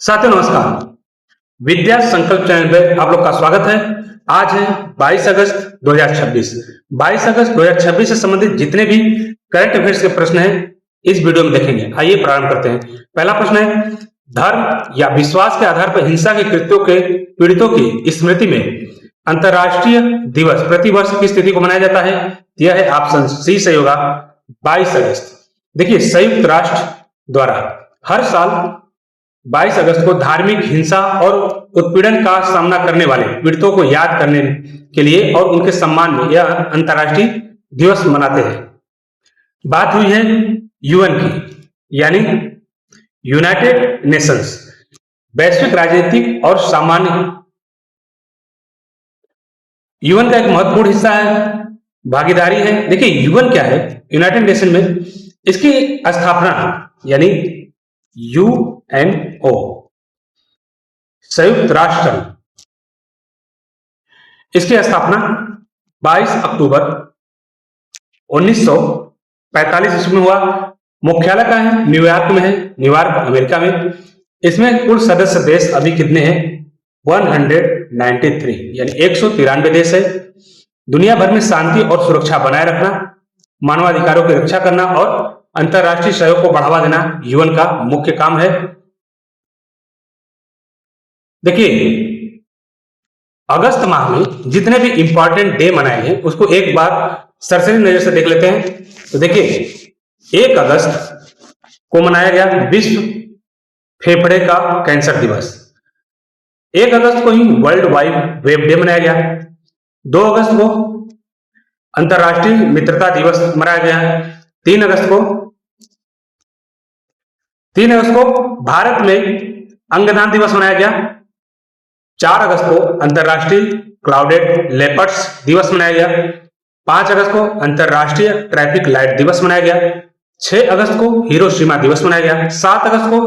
साथियों नमस्कार। विद्या संकल्प चैनल पे आप लोग का स्वागत है। आज है 22 अगस्त 2026। 22 अगस्त 2026 से संबंधित जितने भी करंट अफेयर्स के प्रश्न हैं इस वीडियो में देखेंगे। आइए प्रारंभ करते हैं। पहला प्रश्न है, धर्म या विश्वास के आधार पर हिंसा के कृत्यों के पीड़ितों की स्मृति में अंतर्राष्ट्रीय दिवस प्रतिवर्ष किस तिथि को मनाया जाता है? यह है ऑप्शन सी सही होगा 22 अगस्त। देखिए, संयुक्त राष्ट्र द्वारा हर साल 22 अगस्त को धार्मिक हिंसा और उत्पीड़न का सामना करने वाले पीड़ितों को याद करने के लिए और उनके सम्मान में यह अंतर्राष्ट्रीय दिवस मनाते हैं। बात हुई है यूएन की, यानी यूनाइटेड नेशंस, वैश्विक राजनीतिक और सामान्य यूएन का एक महत्वपूर्ण हिस्सा है, भागीदारी है। देखिए, यूएन क्या है? यूनाइटेड नेशन में इसकी स्थापना यानी यूएनओ, संयुक्त राष्ट्र, इसकी स्थापना 22 अक्टूबर 1945 ईस्वी में हुआ। मुख्यालय का है न्यूयॉर्क में है, न्यूयॉर्क अमेरिका में। इसमें कुल सदस्य देश अभी कितने हैं? 193 यानी 193 देश है। दुनिया भर में शांति और सुरक्षा बनाए रखना, मानवाधिकारों की रक्षा करना और अंतरराष्ट्रीय सहयोग को बढ़ावा देना यूएन का मुख्य काम है। देखिए, अगस्त माह में जितने भी इंपॉर्टेंट डे मनाए हैं उसको एक बार सरसरी नजर से देख लेते हैं। तो देखिए, 1 अगस्त को मनाया गया विश्व फेफड़े का कैंसर दिवस। 1 अगस्त को ही वर्ल्ड वाइड वेब डे मनाया गया। 2 अगस्त को अंतरराष्ट्रीय मित्रता दिवस मनाया गया। 3 अगस्त को भारत में अंगदान दिवस मनाया गया। 4 अगस्त को अंतरराष्ट्रीय क्लाउडेड लेपर्ड्स दिवस मनाया गया। 5 अगस्त को अंतरराष्ट्रीय ट्रैफिक लाइट दिवस मनाया गया। 6 अगस्त को हिरोशिमा दिवस मनाया गया। 7 अगस्त को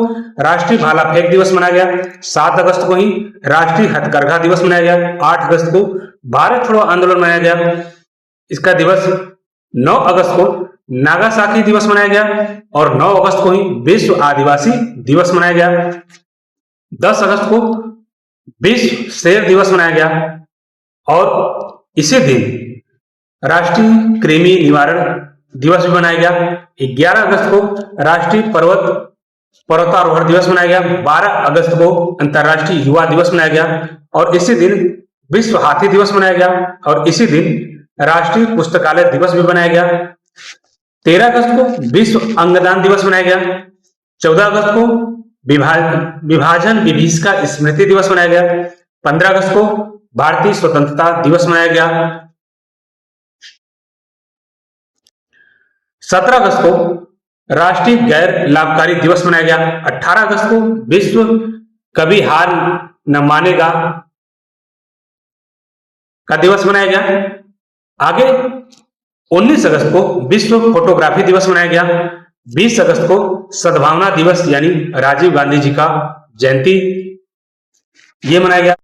राष्ट्रीय भाला फेंक दिवस मनाया गया। 7 अगस्त को ही राष्ट्रीय हथकरघा दिवस मनाया गया। 8 अगस्त को भारत छोड़ो आंदोलन मनाया गया, इसका दिवस। 9 अगस्त को नागासाकी दिवस मनाया गया और 9 अगस्त को ही विश्व आदिवासी दिवस मनाया गया। 10 अगस्त को विश्व शेर दिवस मनाया गया और इसी दिन राष्ट्रीय कृमि निवारण दिवस भी मनाया गया। 11 अगस्त को राष्ट्रीय पर्वतारोहण दिवस मनाया गया। 12 अगस्त को अंतरराष्ट्रीय युवा दिवस मनाया गया और इसी दिन विश्व हाथी दिवस मनाया गया और इसी दिन राष्ट्रीय पुस्तकालय दिवस भी मनाया गया। 13 अगस्त को विश्व अंगदान दिवस मनाया गया। 14 अगस्त को विभाजन विभीषिका स्मृति दिवस मनाया गया। 15 अगस्त को भारतीय स्वतंत्रता दिवस मनाया गया। 17 अगस्त को राष्ट्रीय गैर लाभकारी दिवस मनाया गया। 18 अगस्त को विश्व कभी हार न मानेगा का दिवस मनाया गया। आगे 19 अगस्त को विश्व फोटोग्राफी दिवस मनाया गया। 20 अगस्त को सद्भावना दिवस यानी राजीव गांधी जी का जयंती ये मनाया गया।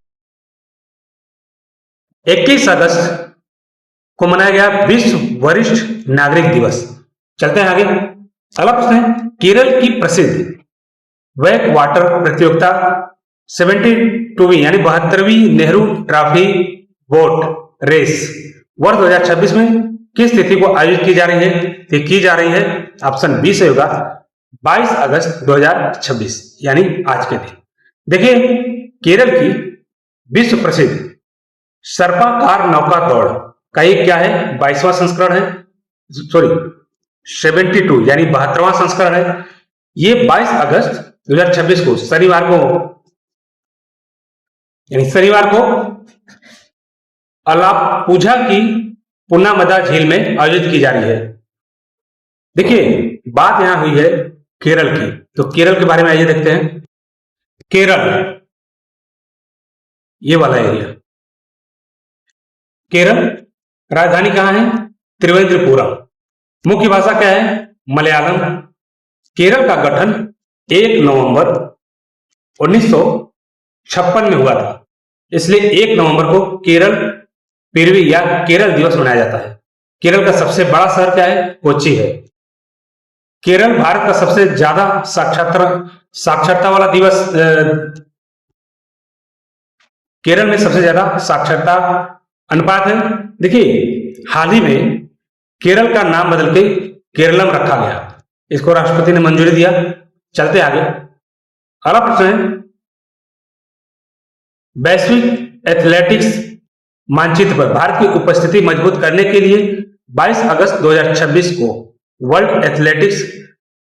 21 अगस्त को मनाया गया विश्व वरिष्ठ नागरिक दिवस। चलते हैं आगे। अगला प्रश्न है, केरल की प्रसिद्ध वेक वाटर प्रतियोगिता 72वीं यानी 72वीं नेहरू ट्रॉफी बोट रेस वर्ष 2026 में किस तिथि को आयोजित की जा रही है? ऑप्शन बी से होगा 22 अगस्त 2026 यानी आज के दिन। देखिए, केरल की विश्व प्रसिद्ध सर्पाकार नौका दौड़ का ये क्या है? 22वां संस्करण है, 72 यानी 72वां संस्करण है। ये 22 अगस्त 2026 को शनिवार को अलापुझा की पुन्नामदा झील में आयोजित की जा रही है। देखिए, बात यहां हुई है केरल की, तो केरल के बारे में आइए देखते हैं। केरल, ये वाला एरिया केरल, राजधानी कहां है? त्रिवेंद्रपुरम। मुख्य भाषा क्या है? मलयालम। केरल का गठन 1 नवंबर 1956 में हुआ था, इसलिए 1 नवंबर को केरल पिरवी या केरल दिवस मनाया जाता है। केरल का सबसे बड़ा शहर क्या है? कोच्चि है। केरल भारत का सबसे ज्यादा साक्षरता वाला दिवस केरल में सबसे ज्यादा साक्षरता अनुपात है। देखिए हाल ही में केरल का नाम बदल के केरलम रखा गया, इसको राष्ट्रपति ने मंजूरी दिया। चलते आगे, अगला प्रश्न है, वैश्विक एथलेटिक्स मानचित्र पर भारत की उपस्थिति मजबूत करने के लिए 22 अगस्त 2026 को world athletics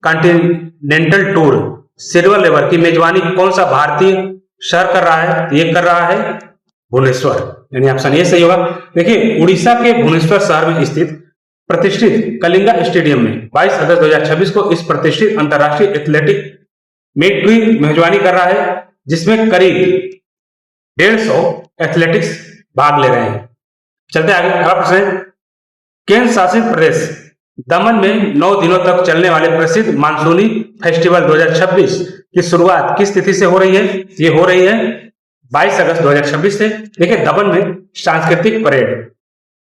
continental tour silver level की मेजबानी कौन सा भारतीय शहर कर रहा है? ये कर रहा है भुवनेश्वर, यानी ऑप्शन ए सही होगा। देखिए उड़ीसा के भुवनेश्वर शहर में स्थित प्रतिष्ठित कलिंगा स्टेडियम में 22 अगस्त 2026 को इस प्रतिष्ठित अंतरराष्ट्रीय एथलेटिक मीट की मेजबानी कर रहा है, जिसमें करीब 150 एथलेटिक्स भाग ले रहे हैं। चलते आगे, अगला प्रश्न है, केंद्र शासित प्रदेश दमन में 9 दिनों तक चलने वाले प्रसिद्ध मानसूनी फेस्टिवल 2026 की शुरुआत किस तिथि से हो रही है? ये हो रही है 22 अगस्त 2026 से। देखिए दमन में सांस्कृतिक परेड,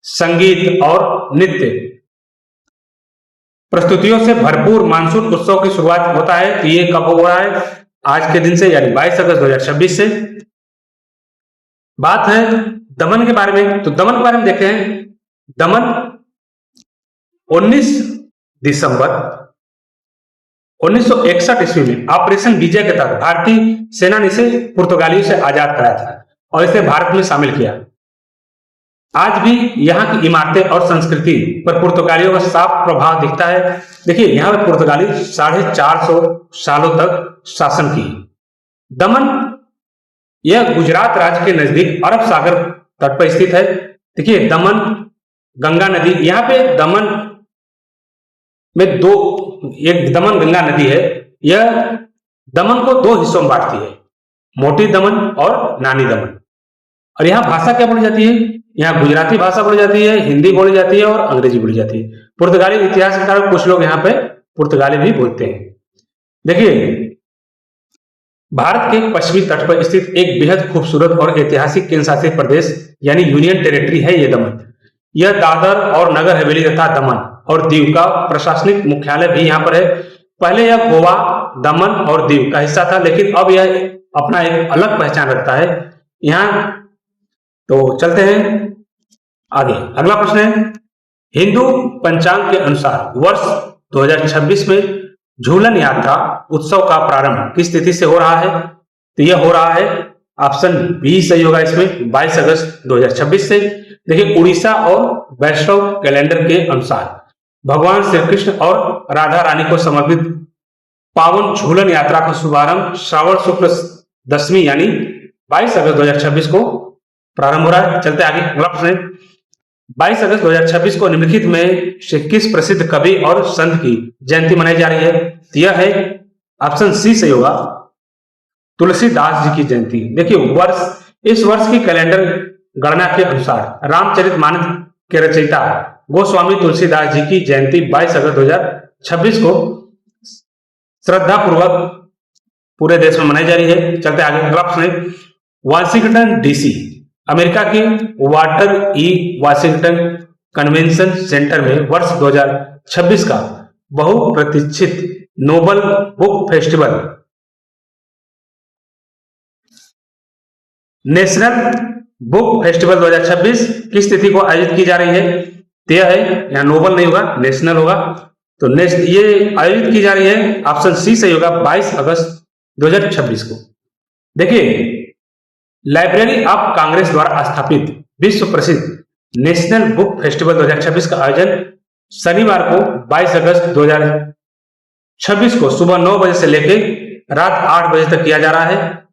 संगीत और नृत्य प्रस्तुतियों से भरपूर मानसून उत्सव की शुरुआत होता है। तो ये कब हो रहा है? आज के दिन से, यानी 22 अगस्त 2026 से। बात है दमन के बारे में, तो दमन के बारे में देखते हैं। दमन 19 दिसंबर 1961 ईस्वी में ऑपरेशन विजय के तहत भारतीय सेना ने इसे पुर्तगालियों से आजाद कराया था और इसे भारत में शामिल किया। आज भी यहाँ की इमारतें और संस्कृति पर पुर्तगालियों का साफ प्रभाव दिखता है। देखिए यहाँ पे पुर्तगाली 450 सालों तक शासन की। दमन यह गुजरात राज्य के नजदीक अरब सागर तट पर स्थित है। देखिए दमन गंगा नदी, यहाँ पे दमन में एक दमन गंगा नदी है। यह दमन को 2 हिस्सों में बांटती है, मोटी दमन और नानी दमन। और यहाँ भाषा क्या बोली जाती है? यहाँ गुजराती भाषा बोली जाती है, हिंदी बोली जाती है और अंग्रेजी बोली जाती है। पुर्तगाली इतिहास के कारण कुछ लोग यहाँ पे पुर्तगाली भी बोलते हैं। देखिए भारत के पश्चिमी तट पर स्थित एक बेहद खूबसूरत और ऐतिहासिक केंद्र शासित प्रदेश यानी यूनियन टेरिटरी है ये दमन। यह दादर और नगर हवेली तथा दमन और दीव का प्रशासनिक मुख्यालय भी यहाँ पर है। पहले यह गोवा, दमन और दीव का हिस्सा था, लेकिन अब यह अपना एक अलग पहचान रखता है यहाँ। तो चलते हैं आगे, अगला प्रश्न है, हिंदू पंचांग के अनुसार वर्ष 2026 में झूलन यात्रा उत्सव का प्रारंभ किस तिथि से हो रहा है? तो यह हो रहा है, ऑप्शन बी सही होगा इसमें, 22 अगस्त 2026 से। देखिए उड़ीसा और वैष्णव कैलेंडर के अनुसार भगवान श्री कृष्ण और राधा रानी को समर्पित पावन झूलन यात्रा का शुभारंभ श्रावण शुक्ल दशमी यानी 22 अगस्त 2026 को प्रारंभ हो रहा है। चलते आगे, अगला प्रश्न है, 22 अगस्त 2026 को निम्नलिखित में से किस प्रसिद्ध कवि और संत की जयंती मनाई जा रही है? यह है ऑप्शन सी सही होगा, तुलसीदास जी की जयंती। देखिए इस वर्ष की कैलेंडर गणना के अनुसार रामचरितमानस के रचयिता गोस्वामी तुलसीदास जी की जयंती 22 अगस्त 2026 को श्रद्धा पूर्वक पूरे देश में मनाई जा रही है। चलते आगे, अगला प्रश्न है, वाशिंगटन डीसी अमेरिका के Walter E Washington convention centre में वर्ष 2026 का बहुप्रतीक्षित noble book festival national book festival 2026 किस तिथि को आयोजित की जा रही है? तय है, यहाँ नोबल नहीं होगा, नेशनल होगा। तो ये आयोजित की जा रही है, ऑप्शन सी सही होगा, 22 अगस्त 2026 को। देखिए लाइब्रेरी ऑफ कांग्रेस द्वारा स्थापित विश्व प्रसिद्ध नेशनल बुक फेस्टिवल 2026 का आयोजन शनिवार को 22 अगस्त 2026 को सुबह 9 बजे से लेकर रात 8 बजे तक किया जा रहा है।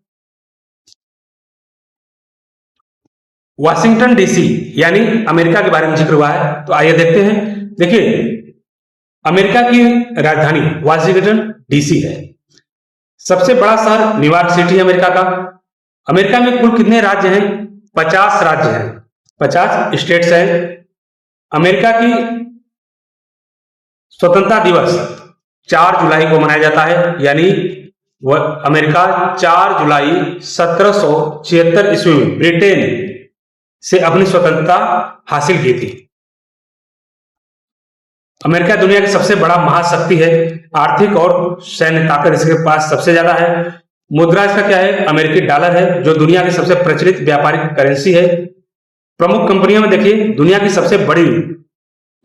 वाशिंगटन डीसी यानी अमेरिका के बारे में जिक्र हुआ है, तो आइए देखते हैं। देखिए अमेरिका की राजधानी वाशिंगटन डीसी है। सबसे बड़ा शहर न्यूयॉर्क सिटी है अमेरिका का। अमेरिका में कुल कितने राज्य हैं? 50 राज्य हैं, 50 स्टेट्स हैं। अमेरिका की स्वतंत्रता दिवस 4 जुलाई को मनाया जाता है, यानी अमेरिका 4 जुलाई 1776 ईस्वी में ब्रिटेन से अपनी स्वतंत्रता हासिल की थी। अमेरिका दुनिया की सबसे बड़ा महाशक्ति है। आर्थिक और सैन्य ताकत इसके पास सबसे ज्यादा है। मुद्रा इसका क्या है? अमेरिकी डॉलर है, जो दुनिया की सबसे प्रचलित व्यापारिक करेंसी है। प्रमुख कंपनियों में देखिए, दुनिया की सबसे बड़ी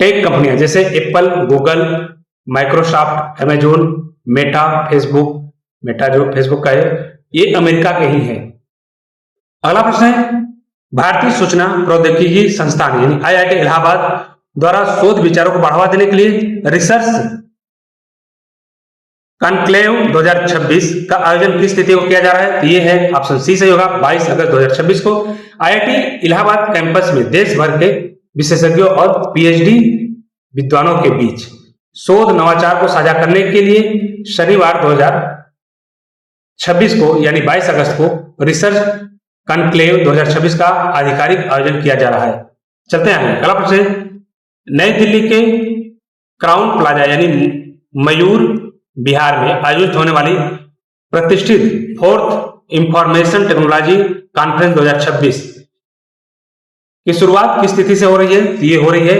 टेक कंपनियां जैसे Apple, Google, Microsoft, Amazon, Meta, Facebook, Meta जो फेसबुक का है, ये अमेरिका के ही है। अगला प्रश्न है, भारतीय सूचना प्रौद्योगिकी संस्थान यानी आईआईटी इलाहाबाद द्वारा शोध विचारों को बढ़ावा देने के लिए रिसर्च कॉन्क्लेव 2026 का आयोजन किस तिथि को किया जा रहा है? तो ये है ऑप्शन सी सही होगा, 22 अगस्त 2026 को आईआईटी इलाहाबाद कैंपस में देश भर के विशेषज्ञों और पीएचडी विद्वानों के बीच शोध नवाचार को साझा करने के लिए शनिवार 2026 को यानी 22 अगस्त को रिसर्च कॉन्क्लेव 2026 का आधिकारिक आयोजन किया जा रहा है। चलते हैं अगला प्रश्न, नई दिल्ली के क्राउन प्लाजा यानी मयूर बिहार में आयोजित होने वाली प्रतिष्ठित फोर्थ इंफॉर्मेशन टेक्नोलॉजी कॉन्फ्रेंस 2026 की शुरुआत किस तिथि से हो रही है? तो ये हो रही है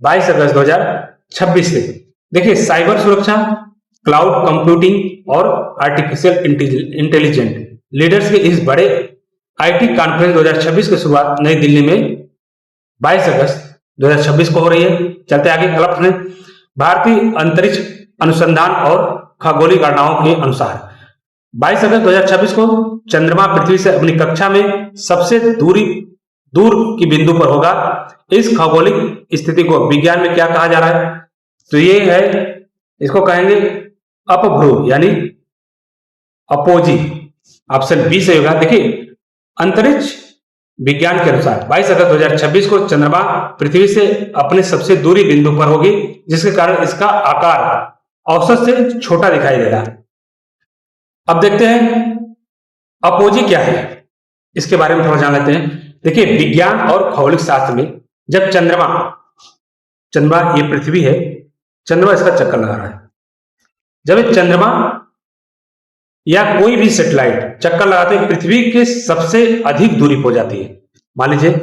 22 अगस्त 2026 से। देखिए, साइबर सुरक्षा, क्लाउड कंप्यूटिंग और आर्टिफिशियल इंटेलिजेंट लीडर्स के इस बड़े आईटी कॉन्फ्रेंस 2026 की शुरुआत नई दिल्ली में 22 अगस्त 2026 को हो रही है। चलते आगे, अगला प्रश्न, भारतीय अंतरिक्ष अनुसंधान और खगोलीय गणनाओं के अनुसार 22 अगस्त 2026 को चंद्रमा पृथ्वी से अपनी कक्षा में सबसे दूर की बिंदु पर होगा। इस खगोलिक स्थिति को विज्ञान में क्या कहा जा रहा है? तो ये है, इसको कहेंगे अपभ्रू यानी अपोजी। ऑप्शन बी से होगा। देखिए, अंतरिक्ष विज्ञान के अनुसार 22 अगस्त 2026 को चंद्रमा पृथ्वी से अपने सबसे दूरी बिंदु पर होगी, जिसके कारण इसका आकार औसत से छोटा दिखाई देगा। अब देखते हैं अपोजी क्या है, इसके बारे में थोड़ा जान लेते हैं। देखिए, विज्ञान और खगोलिक शास्त्र में जब चंद्रमा ये पृथ्वी है, चंद्रमा इसका चक्कर लगा रहा है। जब ये चंद्रमा या कोई भी सैटेलाइट चक्कर लगाते हैं, पृथ्वी के सबसे अधिक दूरी हो जाती है। मान लीजिए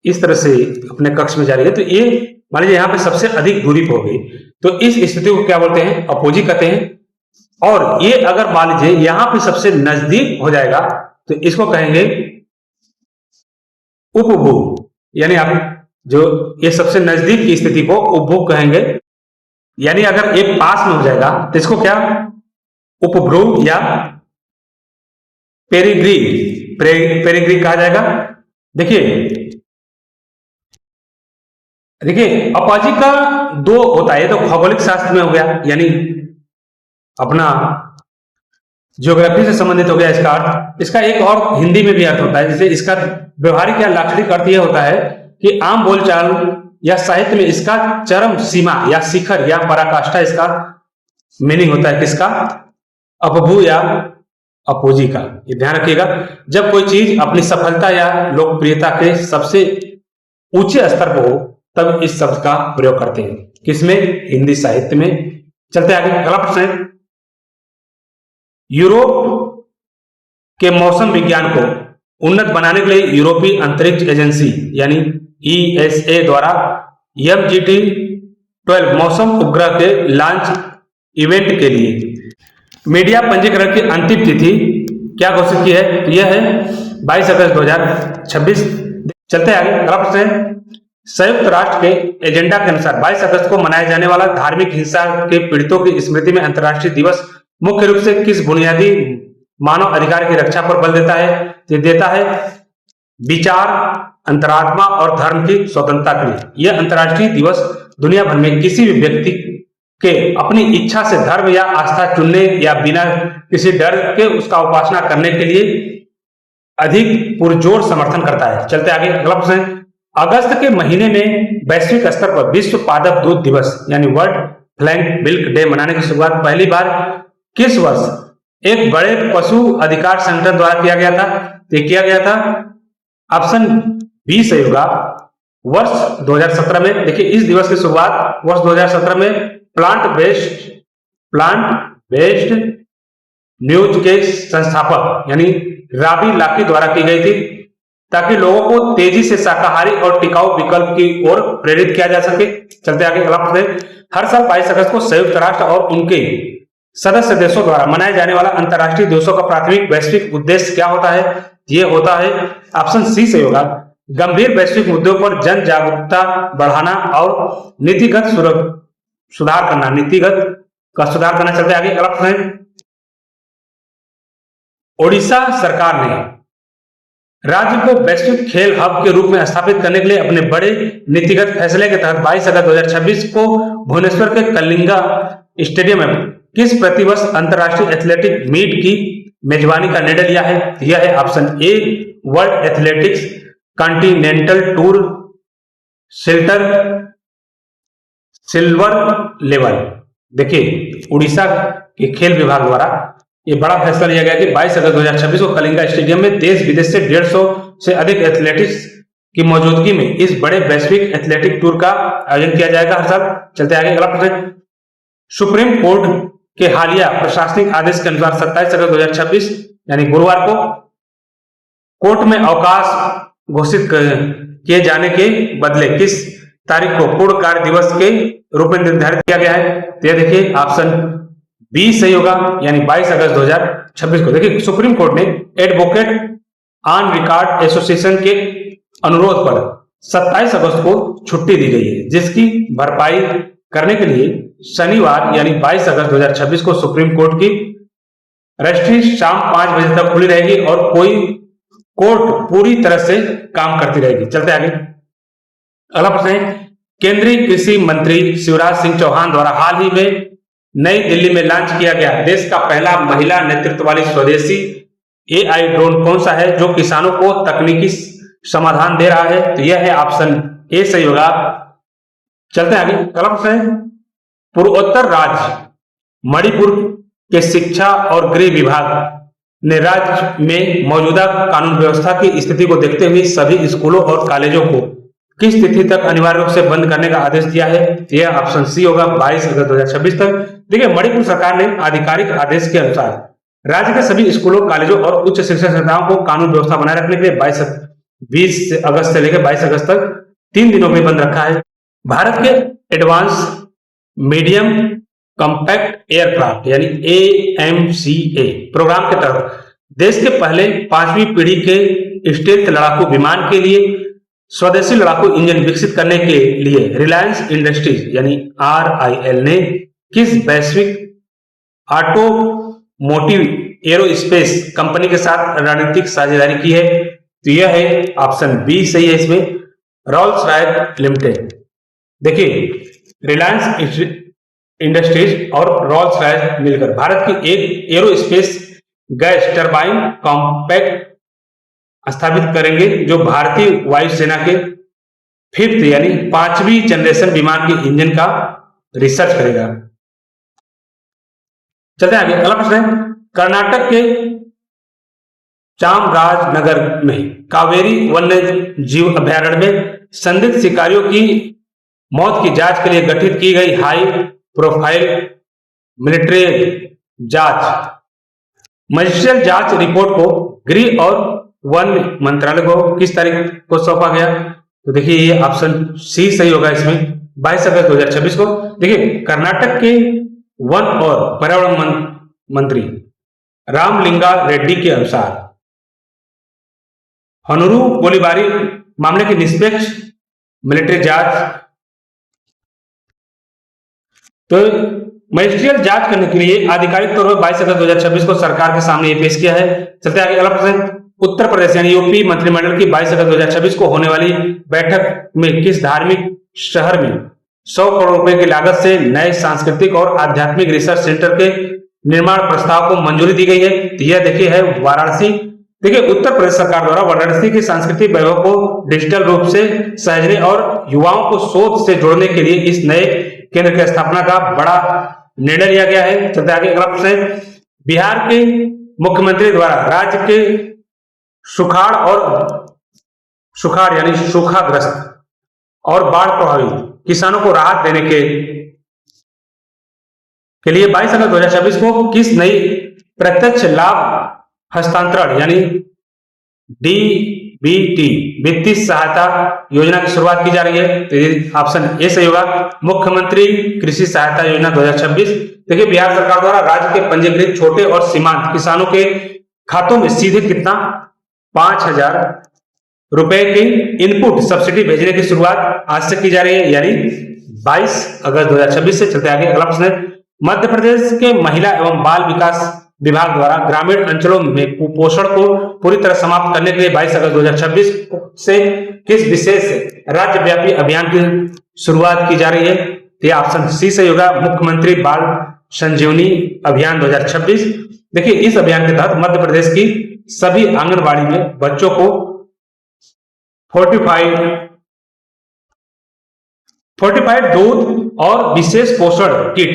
इस तरह से अपने कक्ष में जा रही है, तो ये मान लीजिए यहाँ पे सबसे अधिक दूरी पर होगी, तो इस स्थिति को क्या बोलते हैं? अपोजी कहते हैं। और ये अगर मान लीजिए यहाँ पे सबसे नजदीक हो जाएगा, तो इसको कहेंगे उपभू, यानी आप जो ये सबसे नजदीक की स्थिति को उपभू कहेंगे। यानी अगर ये पास में हो जाएगा तो इसको क्या उपभ्रू या पेरिग्री कहा जाएगा। देखिए अपोजी का दो होता है, तो खगोलिक शास्त्र में हो गया, यानी अपना ज्योग्राफी से संबंधित हो गया इसका अर्थ। इसका एक और हिंदी में भी अर्थ होता है, जैसे इसका व्यवहारिक या लाक्षणिक अर्थ यह होता है कि आम बोलचाल या साहित्य में इसका चरम सीमा या शिखर या पराकाष्ठा इसका मीनिंग होता है। किसका? अपभू या अपोजी का। ये ध्यान रखिएगा, जब कोई चीज अपनी सफलता या लोकप्रियता के सबसे ऊंचे स्तर पर हो, तब इस शब्द का प्रयोग करते हैं। किसमें? हिंदी साहित्य में। चलते आगे, अगला प्रश्न है, यूरोप के मौसम विज्ञान को उन्नत बनाने के लिए यूरोपीय अंतरिक्ष एजेंसी यानी ESA द्वारा MGT-12 मौसम उपग्रह के लॉन्च इवेंट के लिए मीडिया पंजीकरण की अंतिम तिथि क्या घोषित की है? तो यह है 22 अगस्त 2026। चलते आगे, अगला प्रश्न है, संयुक्त राष्ट्र के एजेंडा के अनुसार 22 अगस्त को मनाया जाने वाला धार्मिक हिंसा के पीड़ितों की स्मृति में अंतर्राष्ट्रीय दिवस मुख्य रूप से किस बुनियादी मानव अधिकार की रक्षा पर बल देता है? ये देता है विचार, अंतरात्मा और धर्म की स्वतंत्रता के लिए। यह अंतर्राष्ट्रीय दिवस दुनिया भर में किसी भी व्यक्ति के अपनी इच्छा से धर्म या आस्था चुनने या बिना किसी डर के उसका उपासना करने के लिए अधिक पुरजोर समर्थन करता है। चलते आगे, अगला प्रश्न है, अगस्त के महीने में वैश्विक स्तर पर विश्व पादप दूध दिवस यानी वर्ल्ड फ्लैंक मिल्क डे मनाने की शुरुआत पहली बार किस वर्ष एक बड़े पशु अधिकार संगठन द्वारा किया गया था? ये किया गया था ऑप्शन बी से होगा, वर्ष 2017 में। देखिए, इस दिवस की शुरुआत वर्ष 2017 में प्लांट बेस्ड न्यूज के संस्थापक यानी रॉबी लॉकी द्वारा की गई थी। ताकि लोगों को तेजी से शाकाहारी और टिकाऊ विकल्प की ओर प्रेरित किया जा सके। चलते आगे अगला प्रश्न है, हर साल 22 अगस्त को संयुक्त राष्ट्र और उनके सदस्य देशों द्वारा मनाए जाने वाला अंतर्राष्ट्रीय दिवसों का प्राथमिक वैश्विक उद्देश्य क्या होता है? ये होता है ऑप्शन सी से होगा गंभीर वैश्विक मुद्दों पर जन जागरूकता बढ़ाना और नीतिगत सुधार करना, नीतिगत का सुधार करना। चलते आगे अगला प्रश्न है, ओडिशा सरकार ने राज्य को वैश्विक खेल हब के रूप में स्थापित करने के लिए अपने बड़े नीतिगत फैसले के तहत 22 अगस्त 2026 को भुवनेश्वर के कलिंगा स्टेडियम में किस प्रतिवर्ष अंतर्राष्ट्रीय एथलेटिक मीट की मेजबानी का निर्णय लिया है? यह है option a world athletics continental tour silver level. देखिए, उड़ीसा के खेल विभाग द्वारा ये बड़ा फैसला लिया गया कि 22 अगस्त 2026 को कलिंगा स्टेडियम में देश विदेश से 150 से अधिक एथलेटिक्स की मौजूदगी में इस बड़े वैश्विक एथलेटिक टूर का आयोजन किया जाएगा हर साल। चलते आगे अगला प्रश्न, सुप्रीम कोर्ट के हालिया प्रशासनिक आदेश के अनुसार 27 अगस्त 2026 यानी गुरुवार को कोर्ट में अवकाश घोषित किए जाने के बदले किस तारीख को पूर्ण कार्य दिवस के रूप में निर्धारित किया गया है? तो यह देखिए ऑप्शन बी सही होगा, यानी 22 अगस्त 2026 को। देखिए, सुप्रीम कोर्ट ने एडवोकेट ऑन रिकॉर्ड एसोसिएशन के अनुरोध पर 27 अगस्त को छुट्टी दी गई है, जिसकी भरपाई करने के लिए शनिवार यानी 22 अगस्त 2026 को सुप्रीम कोर्ट की रजिस्ट्री शाम 5 बजे तक खुली रहेगी और कोर्ट पूरी तरह से काम करती रहेगी। चलते आगे अगला प्रश्न है, केंद्रीय कृषि मंत्री शिवराज सिंह चौहान द्वारा हाल ही में नई दिल्ली में लॉन्च किया गया देश का पहला महिला नेतृत्व वाली स्वदेशी एआई ड्रोन कौन सा है जो किसानों को तकनीकी समाधान दे रहा है? तो यह है ऑप्शन ए सही होगा। चलते आगे अगला प्रश्न है, पूर्वोत्तर राज्य मणिपुर के शिक्षा और गृह विभाग ने राज्य में मौजूदा कानून व्यवस्था की स्थिति को देखते हुए सभी स्कूलों और कॉलेजों को किस तिथि तक अनिवार्य रूप से बंद करने का आदेश दिया है? यह ऑप्शन सी होगा 22 अगस्त 2026 तक। देखिए, मणिपुर सरकार ने आधिकारिक आदेश के अनुसार राज्य के सभी स्कूलों, कॉलेजों और उच्च शिक्षा संस्थाओं को कानून व्यवस्था बनाए रखने के लिए 20 अगस्त से लेकर 22 अगस्त तक 3 दिनों में बंद रखा है। भारत के एडवांस मीडियम कॉम्पैक्ट एयरक्राफ्ट यानी AMCA प्रोग्राम के तहत देश के पहले 5वीं पीढ़ी के स्टेल्थ लड़ाकू विमान के लिए स्वदेशी लड़ाकू इंजन विकसित करने के लिए रिलायंस इंडस्ट्रीज यानी RIL ने किस वैश्विक ऑटोमोटिव एरोस्पेस कंपनी के साथ रणनीतिक साझेदारी की है? तो यह है ऑप्शन बी सही है, इसमें रोल्स रॉयस लिमिटेड। देखिए, रिलायंस इंडस्ट्रीज और रोल्स रॉयस मिलकर भारत की एक एरोस्पेस गैस टरबाइन कॉम्पैक्ट स्थापित करेंगे जो भारतीय वायुसेना के 5th यानी 5वीं जनरेशन विमान के इंजन का रिसर्च करेगा। चलते आगे अगला प्रश्न है, कर्नाटक के चामराजनगर में कावेरी वन्य जीव अभयारण्य में संदिग्ध शिकारियों की मौत की जांच के लिए गठित की गई हाई प्रोफाइल मिलिट्री जांच मजिस्ट्रियल जांच रिपोर्ट को गृह और वन मंत्रालय को किस तारीख को सौंपा गया? तो देखिए, ये ऑप्शन सी सही होगा, इसमें 22 अगस्त 2026 को। देखिए, कर्नाटक के वन और पर्यावरण मंत्री रामलिंगा रेड्डी के अनुसार हनुरू गोलीबारी मामले की निष्पक्ष मिलिट्री जांच तो मजिस्ट्रियल जांच करने के लिए आधिकारिक तौर पर 22 अगस्त 2026 को सरकार के सामने ये पेश किया है। चलते आगे अगला प्रश्न, उत्तर प्रदेश यानी यूपी मंत्रिमंडल की 22 अगस्त 2026 को होने वाली बैठक में किस धार्मिक शहर में 100 करोड़ रुपए की लागत से नए सांस्कृतिक और आध्यात्मिक रिसर्च सेंटर के निर्माण प्रस्ताव को मंजूरी दी गई है? तो यह देखिए है वाराणसी। देखिए, उत्तर प्रदेश सरकार द्वारा वाराणसी की सांस्कृतिक वैभव को डिजिटल रूप से सहेजने और युवाओं को शोध से जोड़ने के लिए इस नए केंद्र की स्थापना का बड़ा निर्णय लिया गया है। चलते आगे अगला प्रश्न, बिहार के मुख्यमंत्री द्वारा राज्य के सुखाड़ यानी सूखाग्रस्त और बाढ़ प्रभावित किसानों को राहत देने के लिए 22 अगस्त 2026 को किस नई प्रत्यक्ष लाभ हस्तांतरण यानी डीबीटी वित्तीय सहायता योजना की शुरुआत की जा रही है। तो ये ऑप्शन ए सही होगा। मुख्यमंत्री कृषि सहायता योजना 2026। देखिए बिहार सरकार द्वारा राज्य के पंजीकृत छोटे और सीमांत किसानों के खातों में सीधे कितना 5,000 रुपए की इनपुट सब्सिडी भेजने की शुरुआत आज से की जा रही है, यानी 22 अगस्त 2026 से। चलते आगे अगला प्रश्न है, मध्य प्रदेश के महिला एवं बाल विकास विभाग द्वारा ग्रामीण अंचलों में कुपोषण को पूरी तरह समाप्त करने के लिए 22 अगस्त 2026 से किस विशेष राज्यव्यापी अभियान की शुरुआत की जा रही है? तो ऑप्शन सी सही होगा। मुख्यमंत्री बाल संजीवनी अभियान 2026। देखिए इस अभियान के तहत मध्य प्रदेश की सभी आंगनबाड़ी में बच्चों को फोर्टिफाइड दूध और विशेष पोषण किट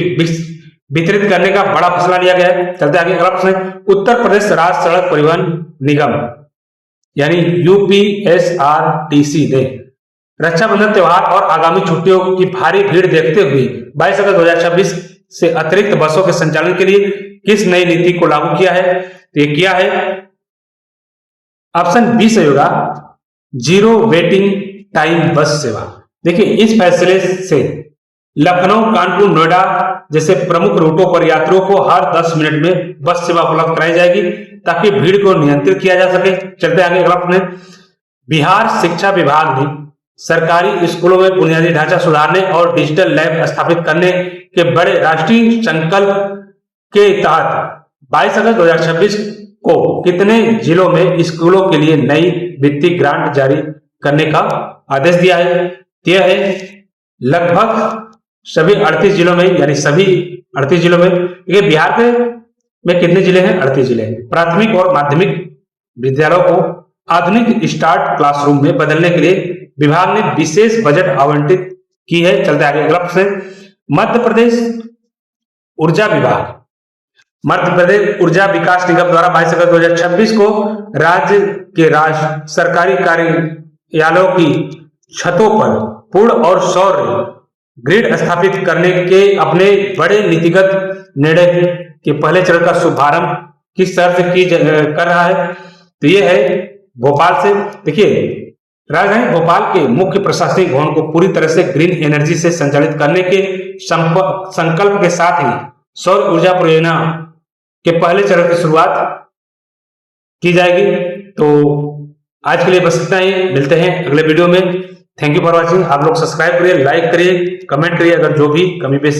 वितरित करने का बड़ा फैसला लिया गया है। चलते आगे अगला प्रश्न है, उत्तर प्रदेश राज्य सड़क परिवहन निगम यानी यूपीएसआरटीसी ने रक्षाबंधन त्योहार और आगामी छुट्टियों की भारी भीड़ देखते हुए 22 अगस्त 2026 से अतिरिक्त बसों के संचालन के लिए किस नई नीति को लागू किया है? तो ये किया है ऑप्शन बी सही होगा, जीरो वेटिंग टाइम बस सेवा। देखिए इस फैसले से लखनऊ, कानपुर, नोएडा जैसे प्रमुख रूटों पर यात्रियों को हर 10 मिनट में बस सेवा उपलब्ध कराई जाएगी ताकि भीड़ को नियंत्रित किया जा सके। चलते आगे अगला प्रश्न, बिहार शिक्षा विभाग ने सरकारी स्कूलों में बुनियादी ढांचा सुधारने और डिजिटल लैब स्थापित करने के बड़े राष्ट्रीय संकल्प के तहत 22 अगस्त 2026 को कितने जिलों में स्कूलों के लिए नई वित्तीय ग्रांट जारी करने का आदेश दिया है? यह है लगभग सभी 38 जिलों में, यानी सभी 38 जिलों में। ये बिहार के में कितने जिले हैं? 38 जिले हैं। प्राथमिक और माध्यमिक विद्यालयों को आधुनिक स्मार्ट क्लासरूम में बदलने के लिए विभाग ने विशेष बजट आवंटित की है। चलते आगे अगला प्रश्न, मध्य प्रदेश ऊर्जा विभाग, मध्य प्रदेश ऊर्जा विकास निगम द्वारा 22 अगस्त 2026 को राज्य के सरकारी कार्यालयों की छतों पर पूर्ण और सौर ग्रिड स्थापित करने के अपने बड़े नीतिगत निर्णय के पहले चरण का शुभारंभ किस शहर से कर रहा है? तो ये है भोपाल से। देखिए राजधानी भोपाल के मुख्य प्रशासनिक भवन को पूरी तरह से ग्रीन एनर्जी से संचालित करने के संकल्प के साथ ही सौर ऊर्जा परियोजना के पहले चरण की शुरुआत की जाएगी। तो आज के लिए बस इतना ही, मिलते हैं अगले वीडियो में। Thank you for watching. आप लोग सब्सक्राइब करिए, लाइक करिए, कमेंट करिए अगर जो भी कमी बेसी